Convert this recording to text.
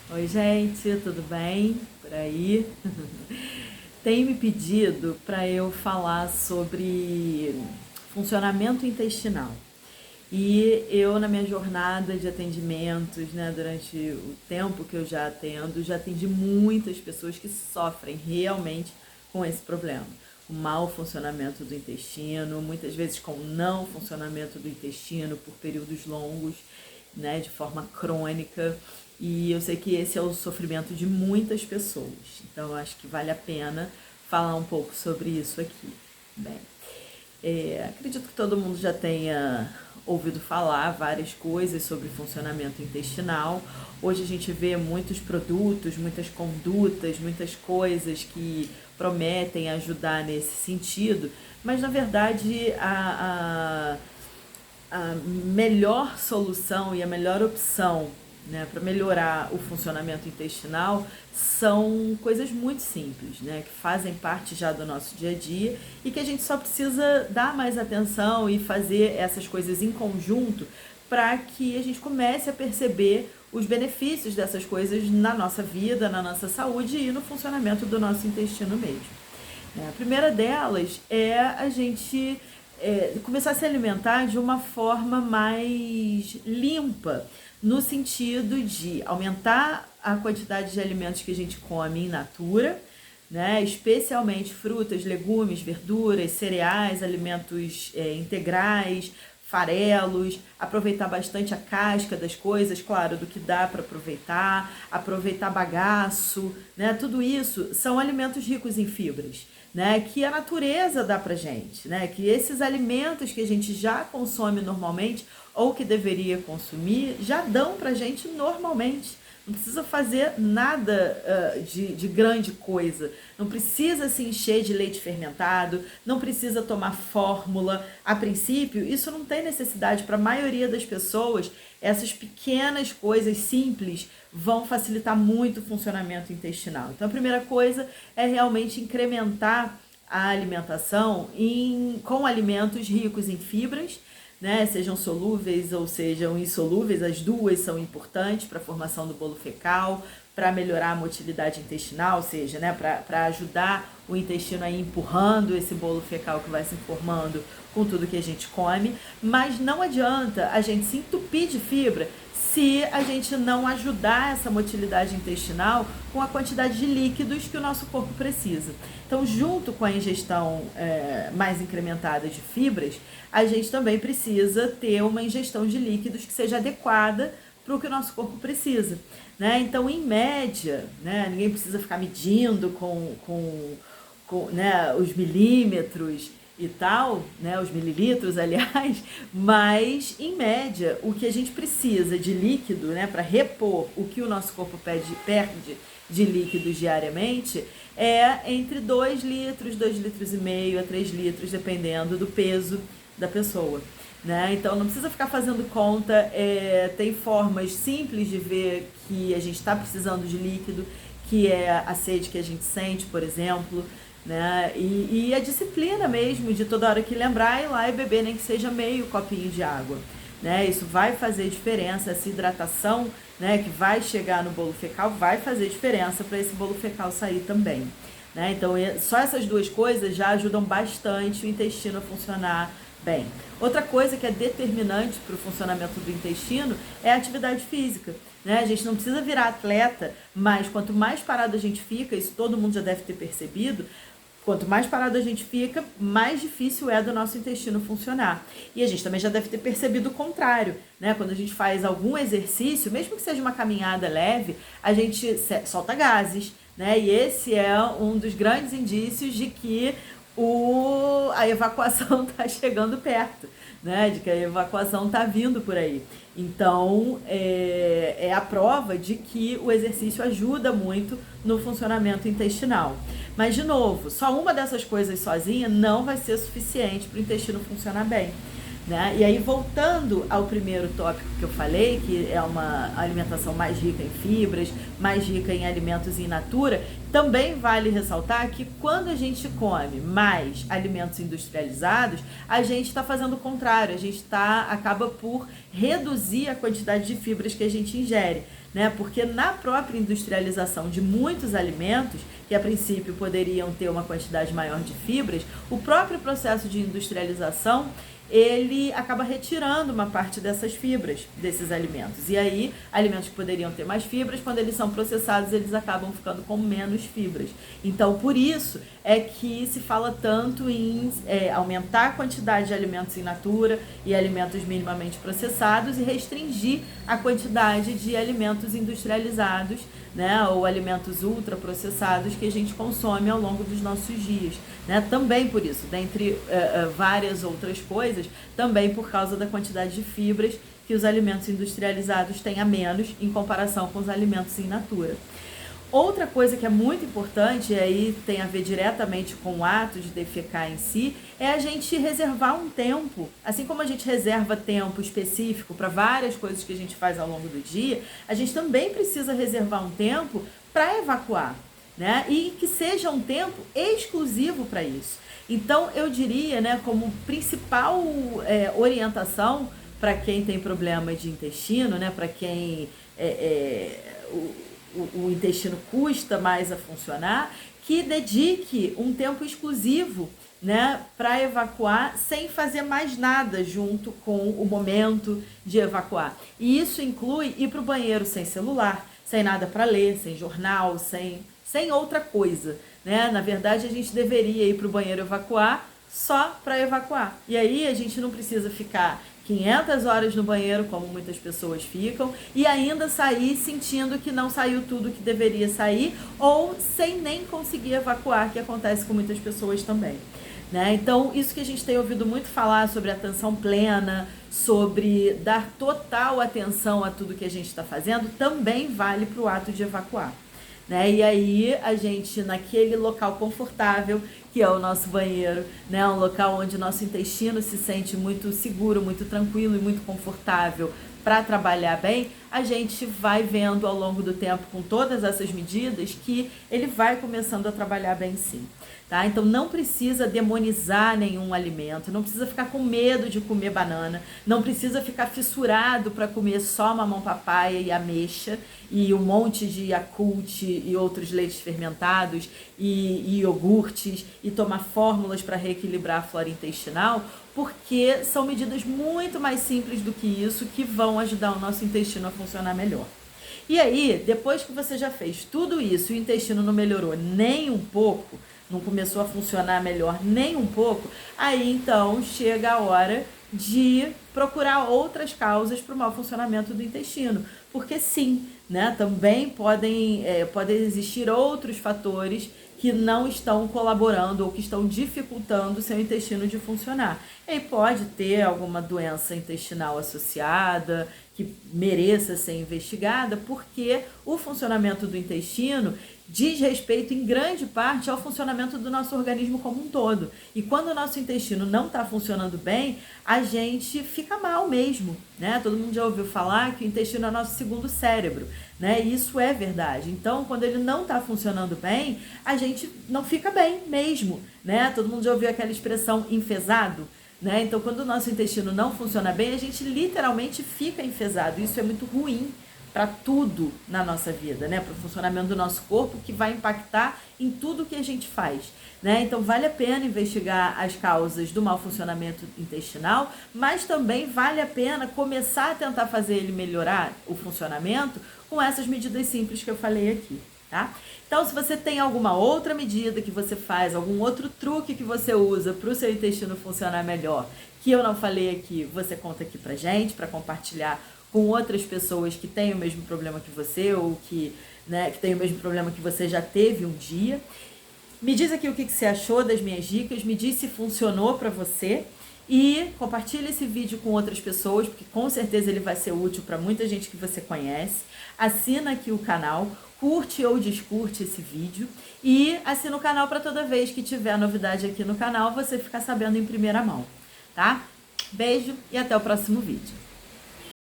Oi, gente, tudo bem por aí? Tem me pedido para eu falar sobre funcionamento intestinal. E eu, na minha jornada de atendimentos, né, durante o tempo que eu já atendo, já atendi muitas pessoas que sofrem realmente com esse problema. O mau funcionamento do intestino, muitas vezes com não funcionamento do intestino por períodos longos, né, de forma crônica. E eu sei que esse é o sofrimento de muitas pessoas. Então eu acho que vale a pena falar um pouco sobre isso aqui. Bem, acredito que todo mundo já tenha ouvido falar várias coisas sobre funcionamento intestinal. Hoje a gente vê muitos produtos, muitas condutas, muitas coisas que prometem ajudar nesse sentido, mas na verdade a melhor solução e a melhor opção, né, para melhorar o funcionamento intestinal são coisas muito simples, né, que fazem parte já do nosso dia a dia e que a gente só precisa dar mais atenção e fazer essas coisas em conjunto para que a gente comece a perceber os benefícios dessas coisas na nossa vida, na nossa saúde e no funcionamento do nosso intestino mesmo. A primeira delas é a gente começar a se alimentar de uma forma mais limpa, no sentido de aumentar a quantidade de alimentos que a gente come in natura, né? Especialmente frutas, legumes, verduras, cereais, alimentos integrais, farelos, aproveitar bastante a casca das coisas, claro, do que dá para aproveitar bagaço, né? Tudo isso são alimentos ricos em fibras, né? Que a natureza dá pra gente, né? Que esses alimentos que a gente já consome normalmente ou que deveria consumir já dão pra gente normalmente. Não precisa fazer nada de grande coisa. Não precisa se encher de leite fermentado, não precisa tomar fórmula. A princípio, isso não tem necessidade para a maioria das pessoas. Essas pequenas coisas simples vão facilitar muito o funcionamento intestinal. Então, a primeira coisa é realmente incrementar a alimentação com alimentos ricos em fibras, né, sejam solúveis ou sejam insolúveis, as duas são importantes para a formação do bolo fecal, para melhorar a motilidade intestinal, ou seja, né, para ajudar o intestino a ir empurrando esse bolo fecal que vai se formando com tudo que a gente come, mas não adianta a gente se entupir de fibra se a gente não ajudar essa motilidade intestinal com a quantidade de líquidos que o nosso corpo precisa. Então, junto com a ingestão mais incrementada de fibras, a gente também precisa ter uma ingestão de líquidos que seja adequada para o que o nosso corpo precisa, né? Então, em média, né, ninguém precisa ficar medindo né, os milímetros e tal, né, os mililitros, aliás, mas em média o que a gente precisa de líquido, né, para repor o que o nosso corpo perde de líquidos diariamente é entre 2 litros, 2 litros e meio a 3 litros, dependendo do peso da pessoa. Né? Então não precisa ficar fazendo conta, tem formas simples de ver que a gente está precisando de líquido, que é a sede que a gente sente, por exemplo, né? E a disciplina mesmo de toda hora que lembrar ir lá e beber nem que seja meio copinho de água, né? Isso vai fazer diferença, essa hidratação, né, que vai chegar no bolo fecal vai fazer diferença para esse bolo fecal sair também, né? Então só essas duas coisas já ajudam bastante o intestino a funcionar bem. Outra coisa que é determinante para o funcionamento do intestino é a atividade física, né? A gente não precisa virar atleta, mas quanto mais parado a gente fica, isso todo mundo já deve ter percebido, quanto mais parado a gente fica, mais difícil é do nosso intestino funcionar. E a gente também já deve ter percebido o contrário, né? Quando a gente faz algum exercício, mesmo que seja uma caminhada leve, a gente solta gases, né? E esse é um dos grandes indícios de que a evacuação está chegando perto, né? De que a evacuação está vindo por aí. Então, é a prova de que o exercício ajuda muito no funcionamento intestinal. Mas, de novo, só uma dessas coisas sozinha não vai ser suficiente para o intestino funcionar bem, né? E aí, voltando ao primeiro tópico que eu falei, que é uma alimentação mais rica em fibras, mais rica em alimentos in natura, também vale ressaltar que quando a gente come mais alimentos industrializados, a gente está fazendo o contrário, a gente acaba por reduzir a quantidade de fibras que a gente ingere, né? Porque na própria industrialização de muitos alimentos, que a princípio poderiam ter uma quantidade maior de fibras, o próprio processo de industrialização ele acaba retirando uma parte dessas fibras desses alimentos. E aí, alimentos que poderiam ter mais fibras, quando eles são processados, eles acabam ficando com menos fibras. Então, por isso é que se fala tanto em aumentar a quantidade de alimentos in natura e alimentos minimamente processados e restringir a quantidade de alimentos industrializados, né, ou alimentos ultraprocessados que a gente consome ao longo dos nossos dias, né? Também por isso, dentre várias outras coisas, também por causa da quantidade de fibras que os alimentos industrializados têm a menos em comparação com os alimentos in natura. Outra coisa que é muito importante, e aí tem a ver diretamente com o ato de defecar em si, é a gente reservar um tempo. Assim como a gente reserva tempo específico para várias coisas que a gente faz ao longo do dia, a gente também precisa reservar um tempo para evacuar, né? E que seja um tempo exclusivo para isso. Então, eu diria, né, como principal orientação para quem tem problema de intestino, né, para quem o intestino custa mais a funcionar, que dedique um tempo exclusivo, né, para evacuar sem fazer mais nada junto com o momento de evacuar. E isso inclui ir para o banheiro sem celular, sem nada para ler, sem jornal, sem outra coisa, né? Na verdade, a gente deveria ir para o banheiro evacuar só para evacuar. E aí a gente não precisa ficar 500 horas no banheiro, como muitas pessoas ficam, e ainda sair sentindo que não saiu tudo que deveria sair, ou sem nem conseguir evacuar, que acontece com muitas pessoas também, né? Então, isso que a gente tem ouvido muito falar sobre atenção plena, sobre dar total atenção a tudo que a gente está fazendo, também vale para o ato de evacuar, né? E aí a gente, naquele local confortável, que é o nosso banheiro, né? Um local onde o nosso intestino se sente muito seguro, muito tranquilo e muito confortável para trabalhar bem, a gente vai vendo ao longo do tempo, com todas essas medidas, que ele vai começando a trabalhar bem sim. Tá? Então não precisa demonizar nenhum alimento, não precisa ficar com medo de comer banana, não precisa ficar fissurado para comer só mamão papaya e ameixa e um monte de Yakult e outros leites fermentados e iogurtes e tomar fórmulas para reequilibrar a flora intestinal, porque são medidas muito mais simples do que isso que vão ajudar o nosso intestino a funcionar melhor. E aí, depois que você já fez tudo isso e o intestino não melhorou nem um pouco, não começou a funcionar melhor nem um pouco, aí então chega a hora de procurar outras causas para o mau funcionamento do intestino. Porque sim, né, também podem existir outros fatores que não estão colaborando ou que estão dificultando o seu intestino de funcionar. E aí pode ter alguma doença intestinal associada que mereça ser investigada, porque o funcionamento do intestino diz respeito em grande parte ao funcionamento do nosso organismo como um todo. E quando o nosso intestino não está funcionando bem, a gente fica mal mesmo, né? Todo mundo já ouviu falar que o intestino é o nosso segundo cérebro, né? E isso é verdade. Então, quando ele não está funcionando bem, a gente não fica bem mesmo, né? Todo mundo já ouviu aquela expressão enfesado, né? Então, quando o nosso intestino não funciona bem, a gente literalmente fica enfesado. Isso é muito ruim para tudo na nossa vida, né? Para o funcionamento do nosso corpo, que vai impactar em tudo que a gente faz, né? Então vale a pena investigar as causas do mau funcionamento intestinal, mas também vale a pena começar a tentar fazer ele melhorar o funcionamento com essas medidas simples que eu falei aqui, tá? Então, se você tem alguma outra medida que você faz, algum outro truque que você usa para o seu intestino funcionar melhor, que eu não falei aqui, você conta aqui pra gente, para compartilhar com outras pessoas que têm o mesmo problema que você ou que têm o mesmo problema que você já teve um dia. Me diz aqui o que você achou das minhas dicas, me diz se funcionou para você e compartilha esse vídeo com outras pessoas, porque com certeza ele vai ser útil para muita gente que você conhece. Assina aqui o canal, curte ou descurte esse vídeo e assina o canal para toda vez que tiver novidade aqui no canal você ficar sabendo em primeira mão, tá? Beijo e até o próximo vídeo.